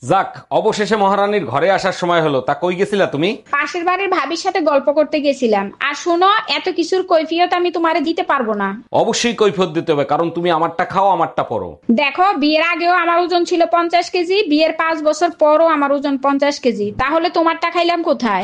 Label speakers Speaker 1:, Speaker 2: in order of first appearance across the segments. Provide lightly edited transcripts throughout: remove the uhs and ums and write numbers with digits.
Speaker 1: যাক, অবশেষে মহারানীর ঘরে আসার সময় হলো। তা কই গেছিলা তুমি?
Speaker 2: পাশের বাড়ির ভাবির সাথে গল্প করতে গেছিলাম। আর শোনো, এত কিছুর কৈফিয়ত আমি তোমারে দিতে পারবো না।
Speaker 1: অবশ্যই কৈফিয়ত দিতে হবে, কারণ তুমি আমারটা খাও আমারটা পরো।
Speaker 2: দেখো, বিয়ের আগেও আমার ওজন ছিল 50 কেজি, বিয়ের 5 বছর পরও আমার ওজন 50 কেজি, তাহলে তোমারটা খাইলাম কোথায়?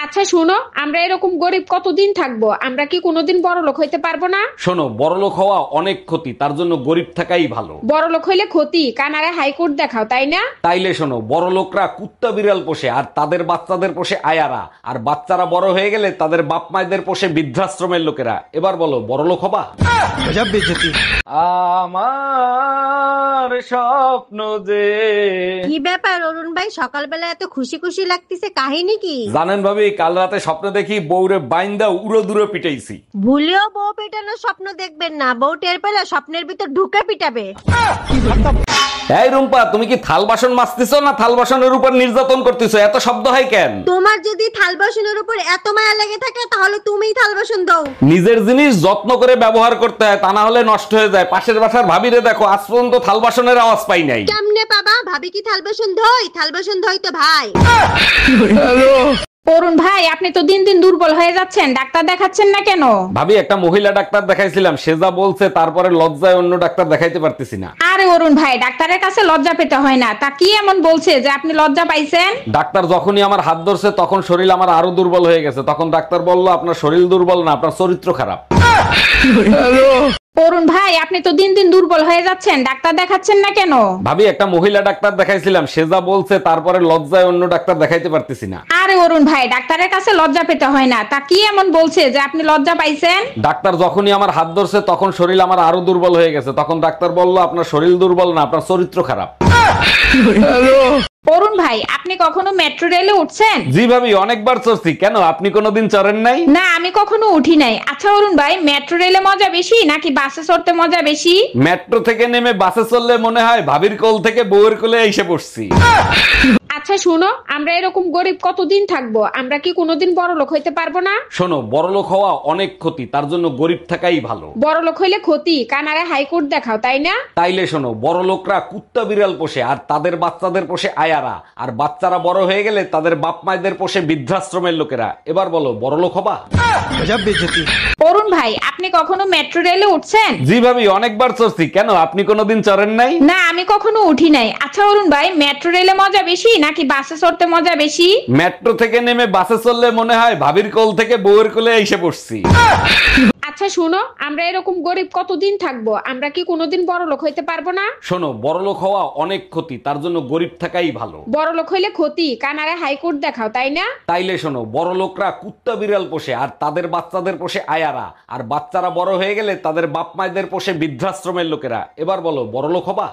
Speaker 2: আচ্ছা শোনো, আমরা এরকম গরিব কতদিন থাকবো? আমরা কি কোনোদিন বড়লোক হইতে পারবো না?
Speaker 1: শোনো, বড়লোক হওয়া অনেক ক্ষতি, তার জন্য গরিব থাকাই ভালো।
Speaker 2: বড়লোক হইলে ক্ষতি, কানারে হাইকোর্ট দেখাও, তাই না?
Speaker 1: তাইলে শোনো, বড় লোকরা কুত্তা বিড়াল পোষে আর তাদের বাচ্চাদের পোষে আয়ারা, আর বাচ্চারা বড় হয়ে গেলে তাদের বাপ মায়েদের পোষে বৃদ্ধাশ্রমের লোকেরা। এবার বলো, বড় লোক হবা? আমার স্বপ্ন যে।
Speaker 3: কি ব্যাপার অরুণ ভাই, সকালবেলা এত খুশি খুশি লাগতেছে, কাহিনী কি?
Speaker 1: জানেন ভাবি, কাল রাতে স্বপ্ন দেখি বউরে বাইন্দা উড়ো দূরে পিটাইছি।
Speaker 3: ভুলেও বউ পেটানোর স্বপ্ন দেখবেন না, বউ টের পেলে স্বপ্নের ভিতর ঢুকে পিটাবে।
Speaker 1: এই রুম্পা, তুমি কি থাল বাসন মাজতেছো না থাল বাসনের উপর নির্যাতন করতেছো? এত শব্দ হয় কেন?
Speaker 3: তোমার যদি থাল বাসনের উপর এত মায়া লেগে থাকে তাহলে তুমিই থাল বাসন দাও।
Speaker 1: নিজের জিনিস যত্ন করে ব্যবহার করতে হয়, তা না হলে নষ্ট হয়ে যায়। পাশের বাসার ভাবিরে দেখো, আজ পর্যন্ত থাল বাসনের আওয়াজ পাই নাই।
Speaker 3: কেমনে পাবা? ভাবি কি থাল বাসন ধোয়? থাল বাসন ধোয় তো ভাই।
Speaker 2: অরুণ ভাই, আপনি তো দিন দিন দুর্বল হয়ে যাচ্ছেন, ডাক্তার দেখাচ্ছেন না কেন?
Speaker 1: ভাবি, একটা মহিলা ডাক্তার দেখাইছিলাম, সে যা বলছে তারপরে লজ্জায় অন্য ডাক্তার দেখাইতে পারতেছি না।
Speaker 2: আরে অরুণ ভাই, ডাক্তারের কাছে লজ্জা পেতে হয় না। তা কি এমন বলছে যে আপনি লজ্জা পাইছেন?
Speaker 1: ডাক্তার যখনই আমার হাত ধরছে তখন শরীর আমার আরো দুর্বল হয়ে গেছে। তখন ডাক্তার বলল, আপনার শরীর দুর্বল না, আপনার চরিত্র খারাপ।
Speaker 2: অরুণ ভাই, আপনি তো দিন দিন দুর্বল হয়ে যাচ্ছেন, ডাক্তার দেখাচ্ছেন না কেন?
Speaker 1: ভাবি, একটা মহিলা ডাক্তার দেখাইছিলাম, সে যা বলছে তারপরে লজ্জায় অন্য ডাক্তার দেখাইতে পারতেছি না।
Speaker 2: আরে অরুণ ভাই, ডাক্তারের কাছে লজ্জা পেতে হয় না। তা কি এমন বলছে যে আপনি লজ্জা পাইছেন?
Speaker 1: ডাক্তার যখনই আমার হাত ধরছে তখন শরীর আমার আরো দুর্বল হয়ে গেছে। তখন ডাক্তার বলল, আপনার শরীর দুর্বল না, আপনার চরিত্র খারাপ।
Speaker 2: অরুণ ভাই, আপনি কখনো মেট্রো রেলে উঠছেন?
Speaker 1: জি ভাবি, অনেকবার চড়ছি। কেন, আপনি কোনোদিন চড়েন নাই?
Speaker 2: না, আমি কখনো উঠি নাই। আচ্ছা অরুণ ভাই, মেট্রো রেলে মজা বেশি নাকি বাসে চড়তে মজা বেশি?
Speaker 1: মেট্রো থেকে নেমে বাসে চললে মনে হয় ভাবির কোল থেকে বউয়ের কোলে এসে পড়ছি।
Speaker 2: আচ্ছা শোনো, আমরা এরকম গরিব কতদিন থাকবো? আমরা কি কোনোদিন বড়লোক হইতে পারবো না?
Speaker 1: শোনো, বড়লোক হওয়া অনেক ক্ষতি, তার জন্য গরিব থাকাই ভালো।
Speaker 2: বড়লোক হইলে ক্ষতি, কানারে হাইকোর্ট দেখাও, তাই না?
Speaker 1: তাইলে শোনো, বড় লোকরা কুত্তা বিড়াল পোষে আর তাদের বাচ্চাদের পোষে আয়ারা, আর বাচ্চারা বড় হয়ে গেলে তাদের বাপ মায়েদের পোষে বৃদ্ধাশ্রমের লোকেরা। এবার বলো, বড় লোক হবা?
Speaker 2: অরুণ ভাই, আপনি কখনো মেট্রো রেলে উঠছেন?
Speaker 1: জি ভাবি, অনেকবার চড়ছি। কেন, আপনি কোনোদিন চড়েন নাই?
Speaker 2: না, আমি কখনো উঠি নাই। আচ্ছা অরুণ ভাই, মেট্রো রেলে মজা বেশি নাকি বাসে চড়তে মজা বেশি?
Speaker 1: মেট্রো থেকে নেমে বাসে চললে মনে হয় ভাবির কোল থেকে বউয়ের কোলে এসে পড়ছি।
Speaker 2: আচ্ছা শোনো, আমরা এরকম গরিব কতদিন থাকবো? আমরা কি কোনোদিন বড়লোক হইতে পারবো না?
Speaker 1: শোনো, বড়লোক হওয়া অনেক ক্ষতি, তার জন্য গরিব থাকাই ভালো।
Speaker 2: বড়লোক হইলে ক্ষতি, কানারে হাইকোর্ট দেখাও, তাই না?
Speaker 1: তাইলে শোনো, বড় লোকরা কুত্তা বিড়াল পোষে আর তাদের বাচ্চাদের পোষে আয়ারা, আর বাচ্চারা বড় হয়ে গেলে তাদের বাপ মায়েদের পোষে বৃদ্ধাশ্রমের লোকেরা। এবার বলো, বড় লোক হবা?